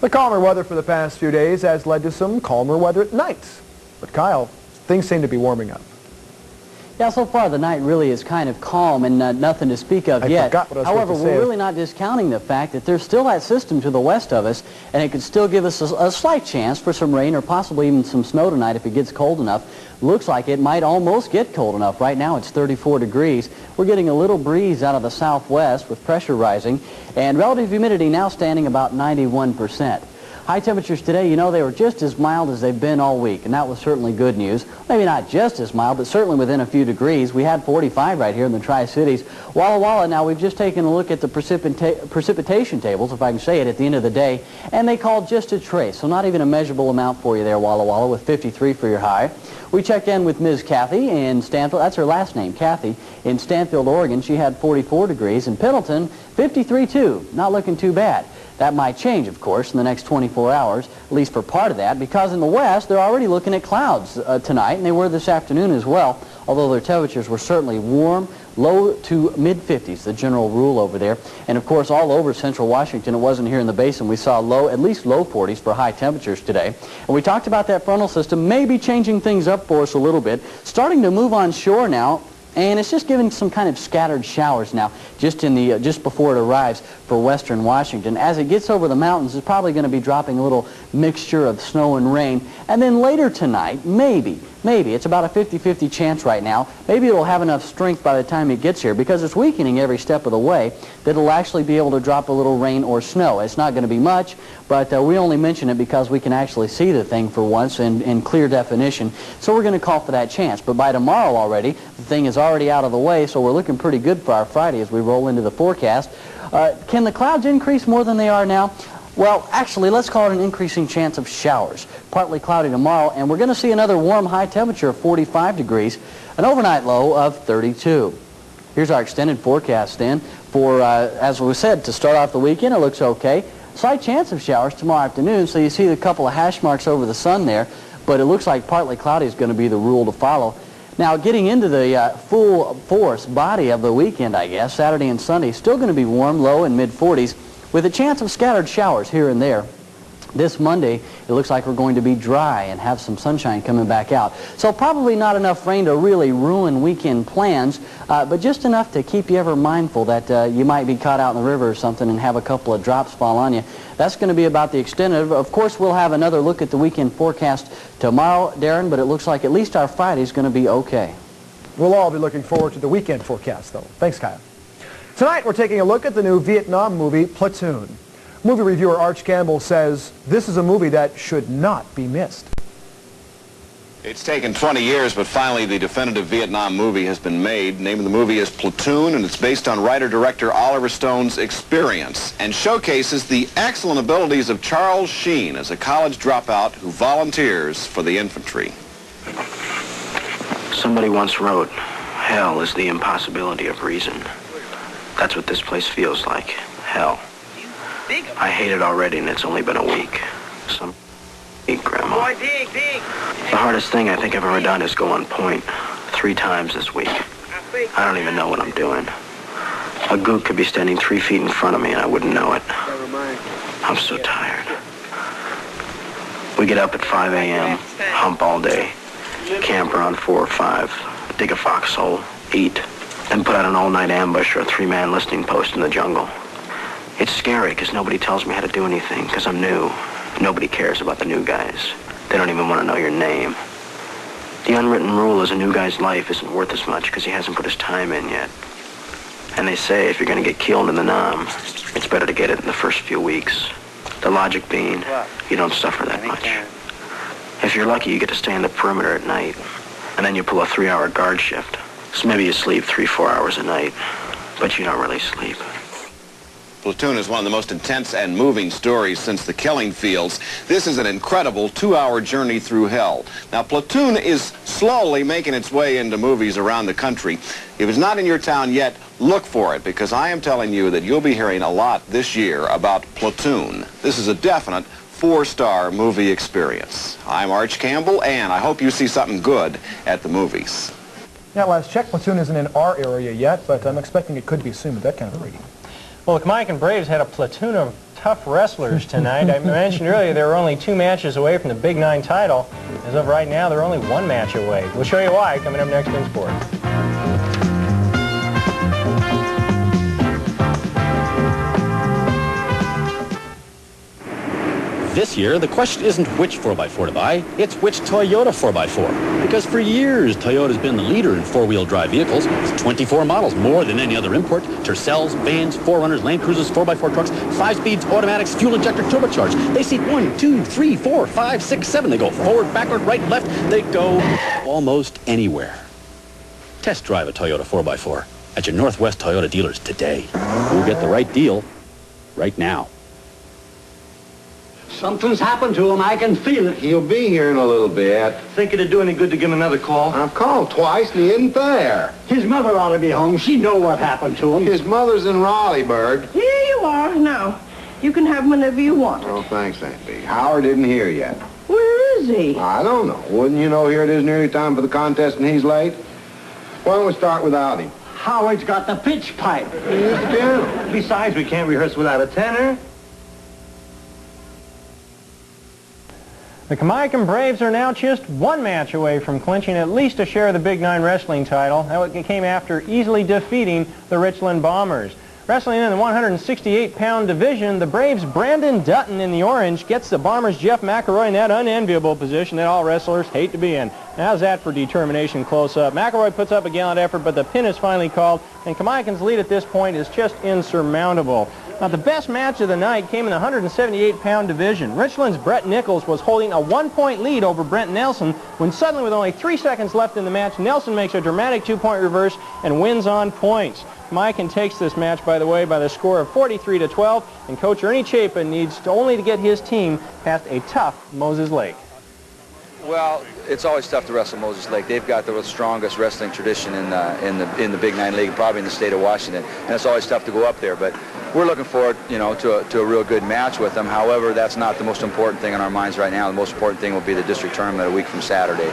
The calmer weather for the past few days has led to some calmer weather at night. But Kyle, things seem to be warming up. Yeah, so far the night really is kind of calm and nothing to speak of yet. However, we're really not discounting the fact that there's still that system to the west of us, and it could still give us a slight chance for some rain or possibly even some snow tonight if it gets cold enough. Looks like it might almost get cold enough. Right now it's 34 degrees. We're getting a little breeze out of the southwest with pressure rising, and relative humidity now standing about 91%. High temperatures today, you know, they were just as mild as they've been all week, and that was certainly good news. Maybe not just as mild, but certainly within a few degrees. We had 45 right here in the Tri-Cities. Walla Walla, now we've just taken a look at the precipitation tables, if I can say it, at the end of the day, and they called just a trace, so not even a measurable amount for you there, Walla Walla, with 53 for your high. We checked in with Ms. Kathy in Stanfield. That's her last name, Kathy, in Stanfield, Oregon. She had 44 degrees. In Pendleton, 53 too. Not looking too bad. That might change, of course, in the next 24 hours, at least for part of that, because in the west, they're already looking at clouds tonight, and they were this afternoon as well, although their temperatures were certainly warm, low to mid-50s, the general rule over there. And, of course, all over central Washington, it wasn't here in the basin. We saw at least low 40s for high temperatures today. And we talked about that frontal system maybe changing things up for us a little bit, starting to move on shore now. And it's just giving some kind of scattered showers now, just before it arrives for western Washington. As it gets over the mountains, it's probably going to be dropping a little mixture of snow and rain. And then later tonight, maybe, it's about a 50-50 chance right now, maybe it'll have enough strength by the time it gets here, because it's weakening every step of the way, that it'll actually be able to drop a little rain or snow. It's not going to be much, but we only mention it because we can actually see the thing for once in clear definition. So we're going to call for that chance. But by tomorrow already, the thing is already out of the way, so we're looking pretty good for our Friday as we roll into the forecast. Can the clouds increase more than they are now? Well, actually, let's call it an increasing chance of showers. Partly cloudy tomorrow, and we're going to see another warm high temperature of 45 degrees, an overnight low of 32. Here's our extended forecast then. For, as we said, to start off the weekend, it looks okay. Slight chance of showers tomorrow afternoon, so you see a couple of hash marks over the sun there, but it looks like partly cloudy is going to be the rule to follow. Now, getting into the full force body of the weekend, I guess, Saturday and Sunday, still going to be warm, low in mid-40s, with a chance of scattered showers here and there. This Monday, it looks like we're going to be dry and have some sunshine coming back out. So probably not enough rain to really ruin weekend plans, but just enough to keep you ever mindful that you might be caught out in the river or something and have a couple of drops fall on you. That's going to be about the extent of it. Of course, we'll have another look at the weekend forecast tomorrow, Darren, but it looks like at least our Friday is going to be okay. We'll all be looking forward to the weekend forecast, though. Thanks, Kyle. Tonight, we're taking a look at the new Vietnam movie, Platoon. Movie reviewer Arch Campbell says this is a movie that should not be missed. It's taken 20 years, but finally the definitive Vietnam movie has been made. The name of the movie is Platoon, and it's based on writer-director Oliver Stone's experience and showcases the excellent abilities of Charles Sheen as a college dropout who volunteers for the infantry. Somebody once wrote, "Hell is the impossibility of reason." That's what this place feels like. Hell. I hate it already, and it's only been a week. Grandma. Boy, dig. The hardest thing I think I've ever done is go on point 3 times this week. I don't even know what I'm doing. A gook could be standing 3 feet in front of me, and I wouldn't know it. I'm so tired. We get up at 5 a.m., hump all day, camp around 4 or 5, dig a foxhole, eat, then put out an all-night ambush or a 3-man listening post in the jungle. It's scary because nobody tells me how to do anything because I'm new. Nobody cares about the new guys. They don't even want to know your name. The unwritten rule is a new guy's life isn't worth as much because he hasn't put his time in yet. And they say if you're going to get killed in the Nam, it's better to get it in the first few weeks. The logic being, you don't suffer that much. If you're lucky, you get to stay in the perimeter at night, and then you pull a 3-hour guard shift. So maybe you sleep 3-4 hours a night, but you don't really sleep. Platoon is one of the most intense and moving stories since the Killing Fields. This is an incredible 2-hour journey through hell. Now, Platoon is slowly making its way into movies around the country. If it's not in your town yet, look for it, because I am telling you that you'll be hearing a lot this year about Platoon. This is a definite 4-star movie experience. I'm Arch Campbell, and I hope you see something good at the movies. Now, last check, Platoon isn't in our area yet, but I'm expecting it could be soon with that kind of a rating. Well, the Jamaican Braves had a platoon of tough wrestlers tonight. I mentioned earlier they were only 2 matches away from the Big 9 title. As of right now, they're only 1 match away. We'll show you why coming up next in sports. This year, the question isn't which 4x4 to buy, it's which Toyota 4x4. Because for years, Toyota's been the leader in 4-wheel drive vehicles, with 24 models, more than any other import. Tercels, vans, 4Runners, Land Cruisers, 4x4 trucks, 5-speeds, automatics, fuel injector, turbocharged. They seat 1, 2, 3, 4, 5, 6, 7. They go forward, backward, right, left. They go almost anywhere. Test drive a Toyota 4x4 at your Northwest Toyota dealers today. You'll get the right deal right now. Something's happened to him. I can feel it. He'll be here in a little bit. Think it'd do any good to give him another call? I've called twice and he isn't there. His mother ought to be home. She know what happened to him. His mother's in Raleigh, Bird. Here you are. Now, you can have him whenever you want. Oh, thanks, Aunt Bee. Howard isn't here yet. Where is he? I don't know. Wouldn't you know, here it is nearly time for the contest and he's late? Why don't we start without him? Howard's got the pitch pipe. He's the general. Besides, we can't rehearse without a tenor. The Kamaikan Braves are now just 1 match away from clinching at least a share of the Big 9 wrestling title. That came after easily defeating the Richland Bombers. Wrestling in the 168-pound division, the Braves' Brandon Dutton in the orange gets the Bombers' Jeff McElroy in that unenviable position that all wrestlers hate to be in. How's that for determination close-up? McElroy puts up a gallant effort, but the pin is finally called, and Kamaikan's lead at this point is just insurmountable. Now, the best match of the night came in the 178-pound division. Richland's Brett Nichols was holding a 1-point lead over Brent Nelson when suddenly, with only 3 seconds left in the match, Nelson makes a dramatic 2-point reverse and wins on points. Kamaikan takes this match, by the way, by the score of 43-12, and Coach Ernie Chapin needs only to get his team past a tough Moses Lake. Well, it's always tough to wrestle Moses Lake. They've got the strongest wrestling tradition in the Big 9 League, probably in the state of Washington, and it's always tough to go up there. But we're looking forward, to a real good match with them. However, that's not the most important thing on our minds right now. The most important thing will be the district tournament a week from Saturday.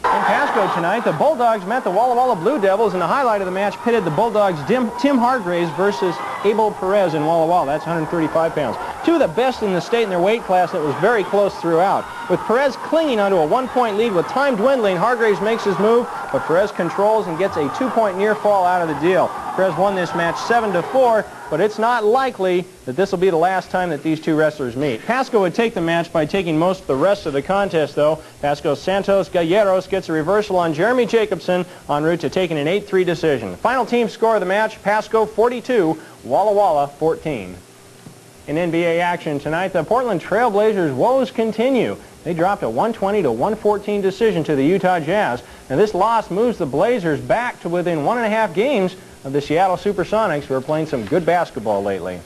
In Pasco tonight, the Bulldogs met the Walla Walla Blue Devils, and the highlight of the match pitted the Bulldogs' Tim Hargraves versus Abel Perez in Walla Walla. That's 135 pounds. 2 of the best in the state in their weight class that was very close throughout. With Perez clinging onto a 1-point lead with time dwindling, Hargraves makes his move, but Perez controls and gets a 2-point near fall out of the deal. Perez won this match 7-4, but it's not likely that this will be the last time that these 2 wrestlers meet. Pasco would take the match by taking most of the rest of the contest, though. Pasco's Santos Galleros gets a reversal on Jeremy Jacobson en route to taking an 8-3 decision. Final team score of the match, Pasco 42, Walla Walla 14. In NBA action tonight, the Portland Trail Blazers' woes continue. They dropped a 120-114 decision to the Utah Jazz, and this loss moves the Blazers back to within 1.5 games of the Seattle Supersonics, who are playing some good basketball lately.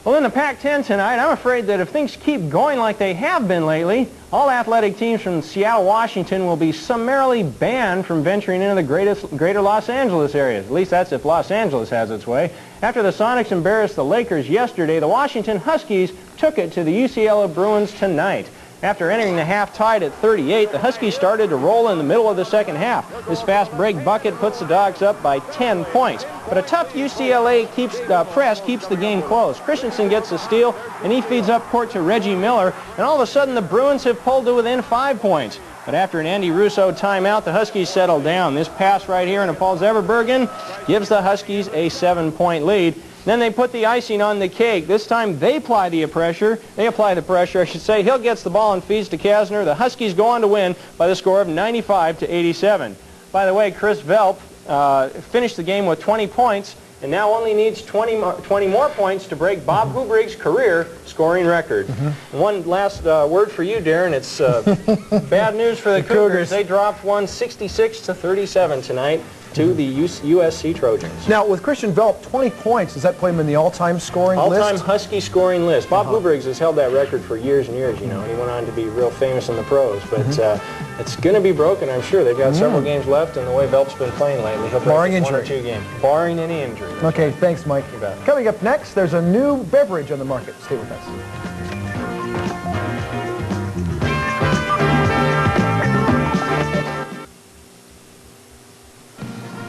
Well, in the Pac-10 tonight, I'm afraid that if things keep going like they have been lately, all athletic teams from Seattle, Washington will be summarily banned from venturing into the greater Los Angeles areas. At least that's if Los Angeles has its way. After the Sonics embarrassed the Lakers yesterday, the Washington Huskies took it to the UCLA Bruins tonight. After entering the half tied at 38, the Huskies started to roll in the middle of the second half. This fast break bucket puts the Dogs up by 10 points. But a tough UCLA press keeps the game close. Christensen gets the steal, and he feeds up court to Reggie Miller. And all of a sudden, the Bruins have pulled to within 5 points. But after an Andy Russo timeout, the Huskies settle down. This pass right here into Paul Zeverbergen gives the Huskies a 7-point lead. Then they put the icing on the cake. This time they apply the pressure. Hill gets the ball and feeds to Kasner. The Huskies go on to win by the score of 95-87. By the way, Chris Velp finished the game with 20 points and now only needs 20 more points to break Bob Hubrig's career scoring record. One last word for you, Darren. It's bad news for the Cougars. They dropped one 66-37 tonight to the USC Trojans. Now, with Christian Velp, 20 points, does that put him in the all-time scoring list? All-time Husky scoring list. Bob Hubriggs has held that record for years and years, and he went on to be real famous in the pros. But it's going to be broken, I'm sure. They've got several games left, and the way Velp's been playing lately, he'll play 1 or 2 games. Barring any injury. Okay, thanks, Mike. You bet. Coming up next, there's a new beverage on the market. Stay with us.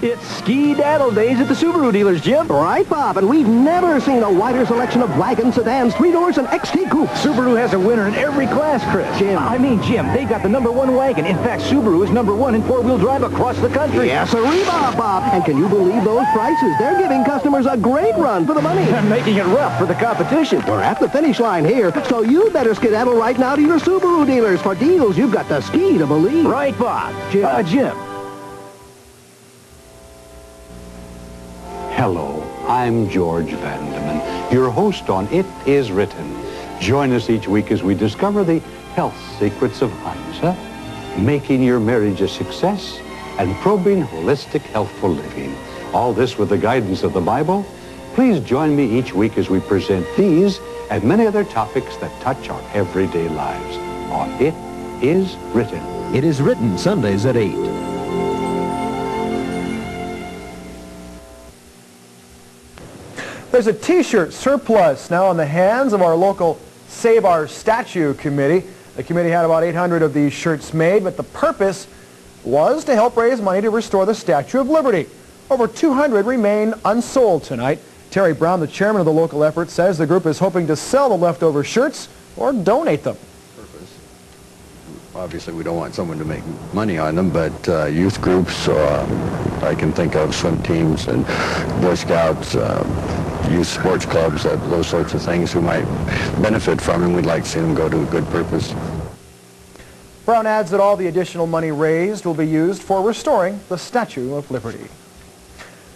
It's ski-daddle days at the Subaru dealers, Jim. Right, Bob, and we've never seen a wider selection of wagons, sedans, three-doors, and XT coupes. Subaru has a winner in every class, Chris. Jim. I mean, Jim, they got the #1 wagon. In fact, Subaru is #1 in four-wheel drive across the country. Yes, sirree, Bob. And can you believe those prices? They're giving customers a great run for the money. They're making it rough for the competition. We're at the finish line here, so you better skedaddle right now to your Subaru dealers for deals you've got to ski to believe. Right, Bob. Jim. Hello, I'm George Vandeman, your host on It Is Written. Join us each week as we discover the health secrets of Heinz, making your marriage a success and probing holistic, healthful living. All this with the guidance of the Bible. Please join me each week as we present these and many other topics that touch our everyday lives on It Is Written. It Is Written, Sundays at 8. There's a T-shirt surplus now in the hands of our local Save Our Statue Committee. The committee had about 800 of these shirts made, but the purpose was to help raise money to restore the Statue of Liberty. Over 200 remain unsold tonight. Terry Brown, the chairman of the local effort, says the group is hoping to sell the leftover shirts or donate them. Obviously, we don't want someone to make money on them, but youth groups, I can think of swim teams and Boy Scouts, youth sports clubs, those sorts of things who might benefit from them. We'd like to see them go to a good purpose. Brown adds that all the additional money raised will be used for restoring the Statue of Liberty.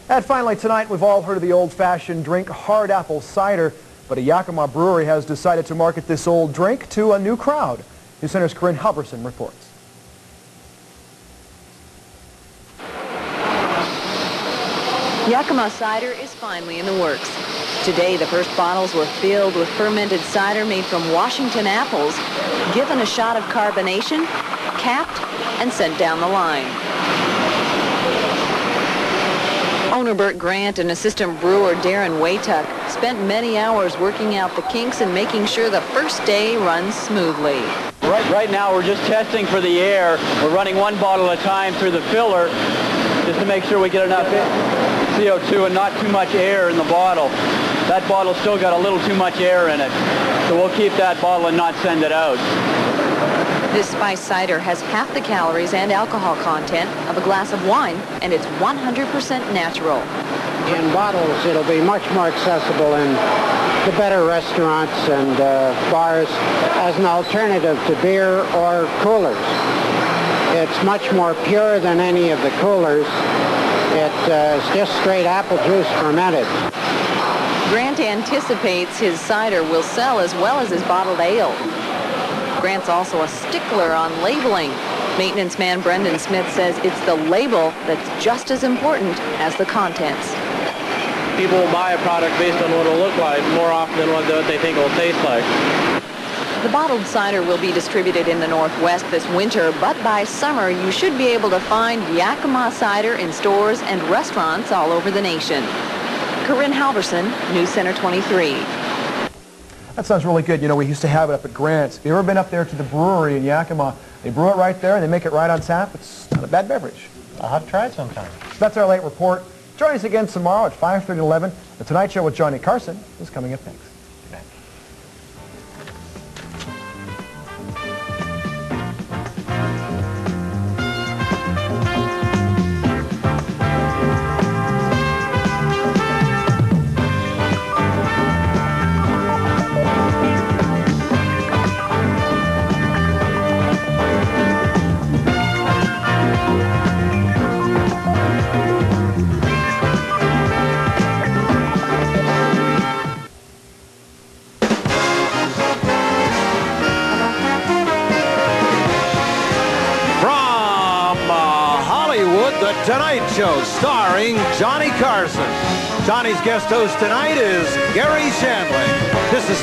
And finally tonight, we've all heard of the old-fashioned drink, hard apple cider, but a Yakima brewery has decided to market this old drink to a new crowd. NewsCenter's Corinne Halverson reports. Yakima cider is finally in the works. Today, the first bottles were filled with fermented cider made from Washington apples, given a shot of carbonation, capped, and sent down the line. Owner Bert Grant and assistant brewer Darren Waytuck spent many hours working out the kinks and making sure the first day runs smoothly. Right now we're just testing for the air. We're running one bottle at a time through the filler just to make sure we get enough CO2 and not too much air in the bottle. That bottle's still got a little too much air in it, so we'll keep that bottle and not send it out. This spice cider has half the calories and alcohol content of a glass of wine, and it's 100% natural. In bottles, it'll be much more accessible in the better restaurants and bars as an alternative to beer or coolers. It's much more pure than any of the coolers. It's just straight apple juice fermented. Grant anticipates his cider will sell as well as his bottled ale. Grant's also a stickler on labeling. Maintenance man Brendan Smith says it's the label that's just as important as the contents. People will buy a product based on what it'll look like more often than what they think it'll taste like. The bottled cider will be distributed in the Northwest this winter, but by summer you should be able to find Yakima cider in stores and restaurants all over the nation. Corinne Halverson, NewsCenter 23. That sounds really good. You know, we used to have it up at Grant's. Have you ever been up there to the brewery in Yakima? They brew it right there and they make it right on tap. It's not a bad beverage. I'll have to try it sometime. That's our late report. Join us again tomorrow at 5:30 and 11. The Tonight Show with Johnny Carson is coming up next. The Tonight Show, starring Johnny Carson. Johnny's guest host tonight is Gary Shandling. This is